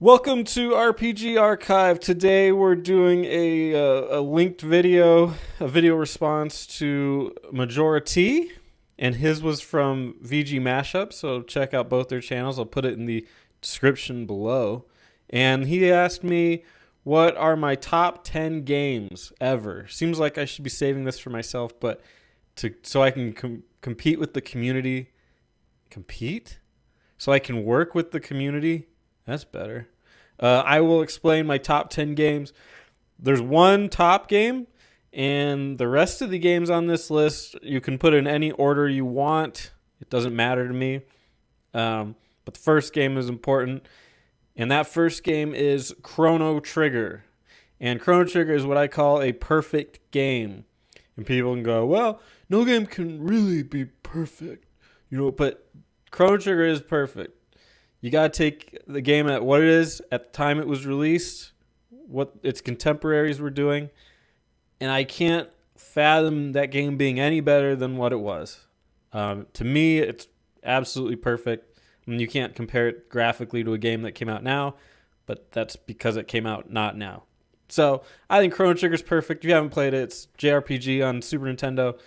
Welcome to RPG Archive. Today we're doing a linked video, a video response to Majority, and his was from VG Mashup, so check out both their channels. I'll put it in the description below. And he asked me, what are my top 10 games ever? Seems like I should be saving this for myself, but so I can compete with the community. Compete? So I can work with the community? That's better. I will explain my top 10 games. There's one top game, and the rest of the games on this list, you can put in any order you want. It doesn't matter to me. But the first game is important, and that first game is Chrono Trigger. And Chrono Trigger is what I call a perfect game. And people can go, well, no game can really be perfect, but Chrono Trigger is perfect. You got to take the game at what it is at the time it was released, what its contemporaries were doing, and I can't fathom that game being any better than what it was. To me, it's absolutely perfect. I mean, you can't compare it graphically to a game that came out now, but that's because it came out not now. So I think Chrono Trigger is perfect. If you haven't played it, it's JRPG on Super Nintendo.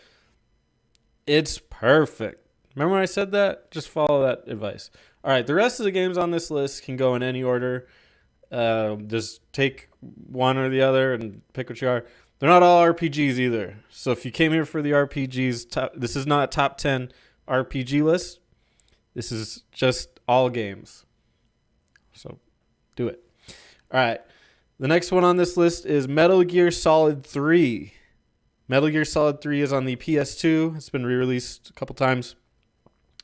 It's perfect. Remember when I said that? Just follow that advice. All right, the rest of the games on this list can go in any order. Just take one or the other and pick what you are. They're not all RPGs either. So if you came here for the RPGs, this is not a top 10 RPG list. This is just all games. So do it. All right, the next one on this list is Metal Gear Solid 3. Metal Gear Solid 3 is on the PS2. It's been re-released a couple times.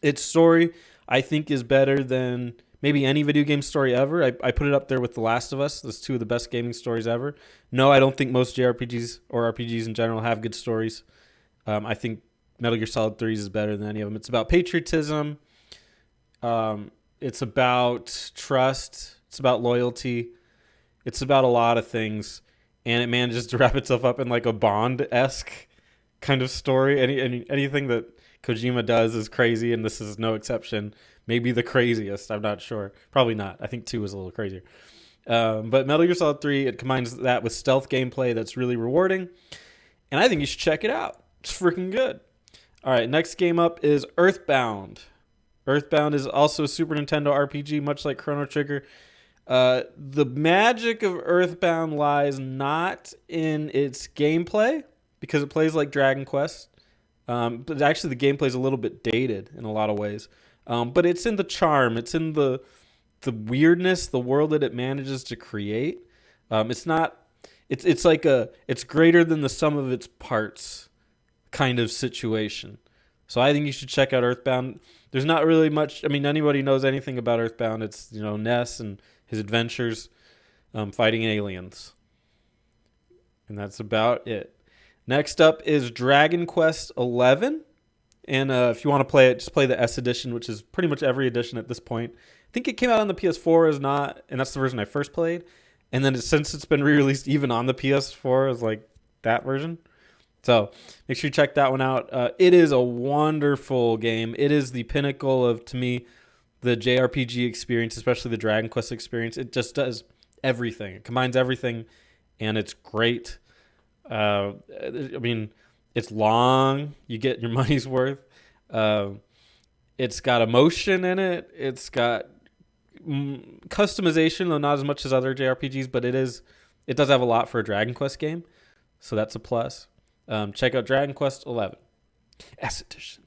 Its story, I think, is better than maybe any video game story ever. I put it up there with The Last of Us. That's two of the best gaming stories ever. No, I don't think most JRPGs or RPGs in general have good stories. I think Metal Gear Solid 3 is better than any of them. It's about patriotism. It's about trust. It's about loyalty. It's about a lot of things. And it manages to wrap itself up in like a Bond-esque kind of story. Anything that Kojima does is crazy, and this is no exception. Maybe the craziest. I'm not sure. Probably not. I think 2 is a little crazier. But Metal Gear Solid 3, it combines that with stealth gameplay that's really rewarding, and I think you should check it out. It's freaking good. All right, next game up is Earthbound. Earthbound is also a Super Nintendo RPG, much like Chrono Trigger. The magic of Earthbound lies not in its gameplay, because it plays like Dragon Quest. But actually the gameplay is a little bit dated in a lot of ways. But it's in the charm. It's in the weirdness, the world that it manages to create. It's greater than the sum of its parts kind of situation. So I think you should check out Earthbound. There's not really much. I mean, anybody knows anything about Earthbound. It's, Ness and his adventures fighting aliens. And that's about it. Next up is Dragon Quest XI. And if you want to play it, just play the S edition, which is pretty much every edition at this point. I think it came out on the PS4 as not, and that's the version I first played. And then since it's been re-released even on the PS4 as like that version. So make sure you check that one out. It is a wonderful game. It is the pinnacle of, to me, the JRPG experience, especially the Dragon Quest experience. It just does everything. It combines everything, and it's great. I mean, it's long. You get your money's worth. It's got emotion in it. It's got customization, though not as much as other JRPGs, but it does have a lot for a Dragon Quest game, so that's a plus. Check out Dragon Quest XI S Edition.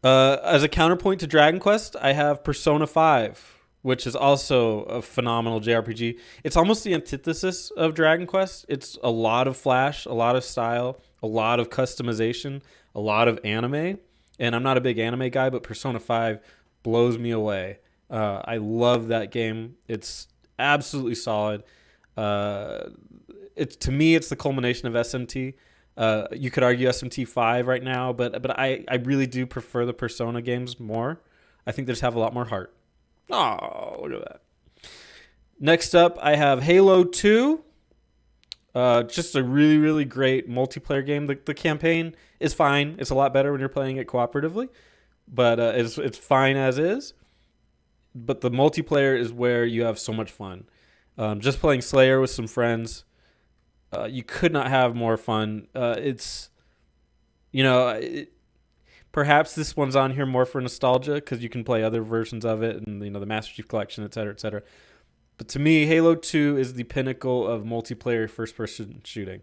As a counterpoint to Dragon Quest, I have Persona 5, which is also a phenomenal JRPG. It's almost the antithesis of Dragon Quest. It's a lot of flash, a lot of style, a lot of customization, a lot of anime. And I'm not a big anime guy, but Persona 5 blows me away. I love that game. It's absolutely solid. To me, it's the culmination of SMT. You could argue SMT 5 right now, but I really do prefer the Persona games more. I think they just have a lot more heart. Oh, look at that. Next up, I have Halo 2. Just a really, really great multiplayer game. The campaign is fine. It's a lot better when you're playing it cooperatively, but it's fine as is. but the multiplayer is where you have so much fun. Just playing Slayer with some friends, you could not have more fun. It's you know, it, perhaps this one's on here more for nostalgia because you can play other versions of it, and the Master Chief Collection, et cetera, et cetera. But to me, Halo 2 is the pinnacle of multiplayer first-person shooting.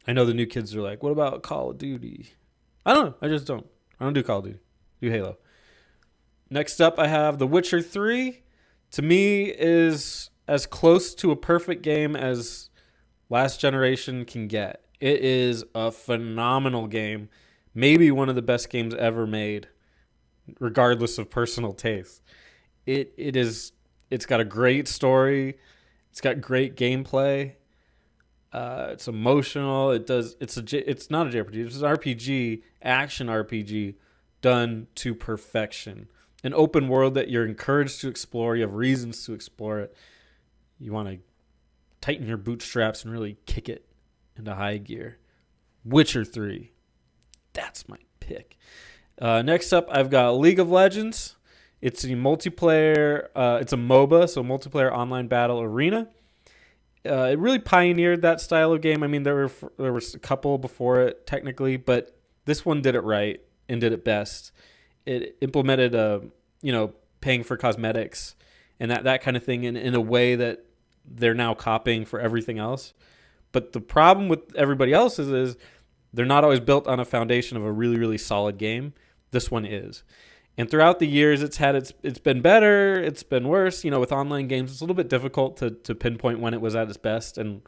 I know the new kids are like, "What about Call of Duty?" I don't know. I just don't. I don't do Call of Duty. Do Halo. Next up, I have The Witcher 3. To me, is as close to a perfect game as last generation can get. It is a phenomenal game. Maybe one of the best games ever made, regardless of personal taste. It is. It's got a great story. It's got great gameplay. It's emotional. It's not a JRPG. It's an RPG, action RPG, done to perfection. An open world that you're encouraged to explore. You have reasons to explore it. You want to tighten your bootstraps and really kick it into high gear. Witcher 3. That's my pick. Next up, I've got League of Legends. It's a multiplayer. It's a MOBA, so multiplayer online battle arena. It really pioneered that style of game. I mean, there was a couple before it technically, but this one did it right and did it best. It implemented paying for cosmetics and that kind of thing in a way that they're now copying for everything else. But the problem with everybody else is they're not always built on a foundation of a really, really solid game. This one is. And throughout the years, it's been better, it's been worse. With online games, it's a little bit difficult to pinpoint when it was at its best. And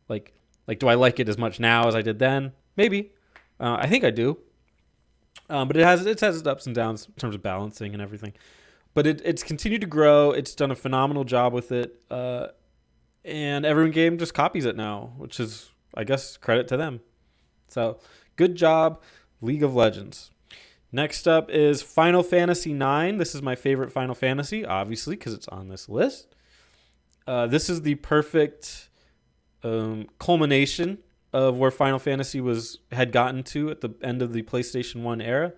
like, do I like it as much now as I did then? Maybe. I think I do. But it has its ups and downs in terms of balancing and everything. But it's continued to grow. It's done a phenomenal job with it. And every game just copies it now, which is, I guess, credit to them. So, good job, League of Legends. Next up is Final Fantasy IX. This is my favorite Final Fantasy, obviously, because it's on this list. This is the perfect culmination of where Final Fantasy had gotten to at the end of the PlayStation 1 era.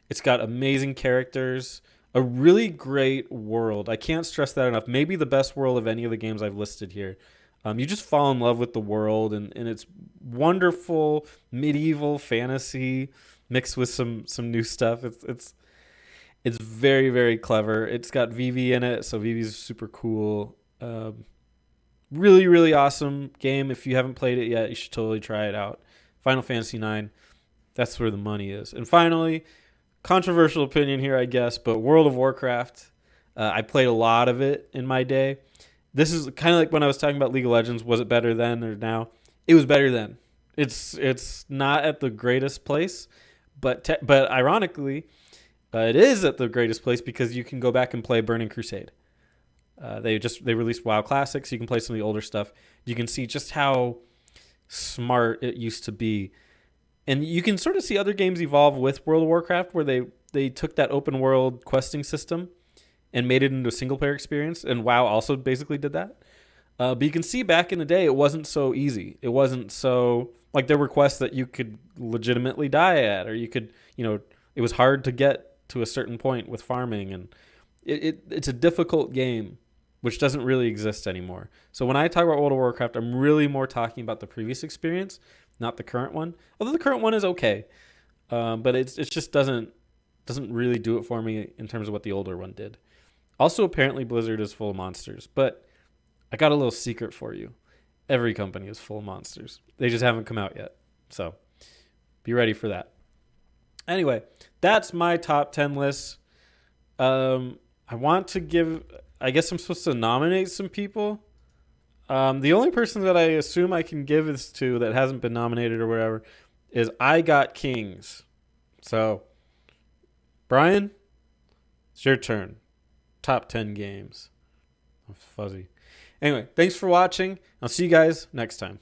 It's got amazing characters, a really great world. I can't stress that enough. Maybe the best world of any of the games I've listed here. You just fall in love with the world, and it's wonderful medieval fantasy mixed with some new stuff. It's very, very clever. It's got Vivi in it, so Vivi's super cool. Really, really awesome game. If you haven't played it yet, you should totally try it out. Final Fantasy IX, that's where the money is. And finally, controversial opinion here, I guess, but World of Warcraft. I played a lot of it in my day. This is kind of like when I was talking about League of Legends. Was it better then or now? It was better then. It's not at the greatest place, but ironically, it is at the greatest place because you can go back and play Burning Crusade. They released WoW Classics. You can play some of the older stuff. You can see just how smart it used to be. And you can sort of see other games evolve with World of Warcraft where they took that open world questing system and made it into a single player experience. And WoW also basically did that. But you can see back in the day, it wasn't so easy. It wasn't so, like, there were quests that you could legitimately die at, or you could, it was hard to get to a certain point with farming. And it's a difficult game, which doesn't really exist anymore. So when I talk about World of Warcraft, I'm really more talking about the previous experience, not the current one. Although the current one is okay, but it just doesn't really do it for me in terms of what the older one did. Also, apparently Blizzard is full of monsters, but I got a little secret for you. Every company is full of monsters. They just haven't come out yet. So be ready for that. Anyway, that's my top 10 list. I want to give, I guess I'm supposed to nominate some people. The only person that I assume I can give this to that hasn't been nominated or whatever is I Got Kings. So, Brian, it's your turn. Top 10 games. I'm fuzzy. Anyway, thanks for watching. I'll see you guys next time.